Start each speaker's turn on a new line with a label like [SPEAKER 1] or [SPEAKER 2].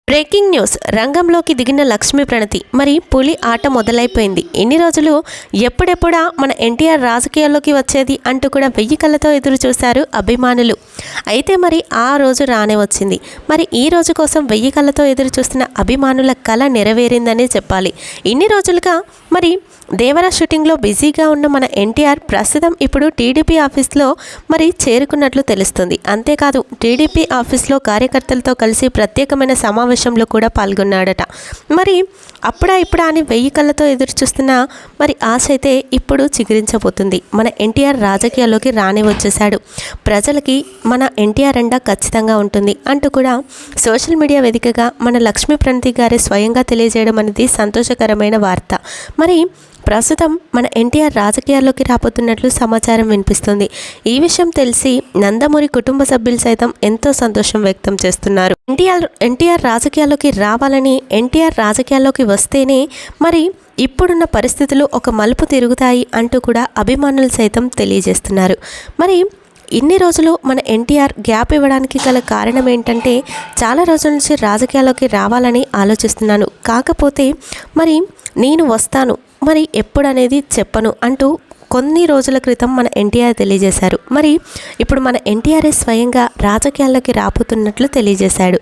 [SPEAKER 1] Breaking news రంగంలోకి దిగిన లక్ష్మీ ప్రణతి మరి పులి ఆట మొదలైపోయింది. ఇన్ని రోజులు ఎప్పుడెప్పుడా మన ఎన్టీఆర్ రాజకీయాల్లోకి వచ్చేది అంటూ కూడా 1000 కళ్ళతో ఎదురు చూశారు అభిమానులు. అయితే మరి ఆ రోజు రానే వచ్చింది. మరి ఈ రోజు కోసం 1000 కళ్ళతో ఎదురు చూస్తున్న అభిమానుల కళ నెరవేరిందనే చెప్పాలి. ఇన్ని రోజులుగా మరి దేవరా షూటింగ్లో బిజీగా ఉన్న మన ఎన్టీఆర్ ప్రస్తుతం ఇప్పుడు టీడీపీ ఆఫీస్లో మరి చేరుకున్నట్లు తెలుస్తుంది. అంతేకాదు టీడీపీ ఆఫీస్లో కార్యకర్తలతో కలిసి ప్రత్యేకమైన సమావేశంలో కూడా పాల్గొన్నాడట. మరి అప్పుడా ఇప్పుడా అని 1000 కళ్ళతో ఎదురు చూస్తున్న మరి ఆశ అయితే ఇప్పుడు చిగురించబోతుంది. మన ఎన్టీఆర్ రాజకీయాల్లోకి రానే వచ్చేశాడు. ప్రజలకి మన ఎన్టీఆర్ అండ ఖచ్చితంగా ఉంటుంది అంటూ కూడా సోషల్ మీడియా వేదికగా మన లక్ష్మీ ప్రణతి గారే స్వయంగా తెలియజేయడం అనేది సంతోషకరమైన వార్త. మరి ప్రస్తుతం మన ఎన్టీఆర్ రాజకీయాల్లోకి రాబోతున్నట్లు సమాచారం వినిపిస్తుంది. ఈ విషయం తెలిసి నందమూరి కుటుంబ సభ్యులు సైతం ఎంతో సంతోషం వ్యక్తం చేస్తున్నారు. ఎన్టీఆర్ రాజకీయాల్లోకి రావాలని, ఎన్టీఆర్ రాజకీయాల్లోకి వస్తేనే మరి ఇప్పుడున్న పరిస్థితులు ఒక మలుపు తిరుగుతాయి అంటూ కూడా అభిమానులు సైతం తెలియజేస్తున్నారు. మరి ఇన్ని రోజులు మన ఎన్టీఆర్ గ్యాప్ ఇవ్వడానికి గల కారణం ఏంటంటే, చాలా రోజుల నుంచి రాజకీయాల్లోకి రావాలని ఆలోచిస్తున్నాను, కాకపోతే మరి నేను వస్తాను, మరి ఎప్పుడనేది చెప్పను అంటూ కొన్ని రోజుల క్రితం మన ఎన్టీఆర్ తెలియజేశారు. మరి ఇప్పుడు మన ఎన్టీఆర్ఏ స్వయంగా రాజకీయాల్లోకి రాబోతున్నట్లు తెలియజేశాడు.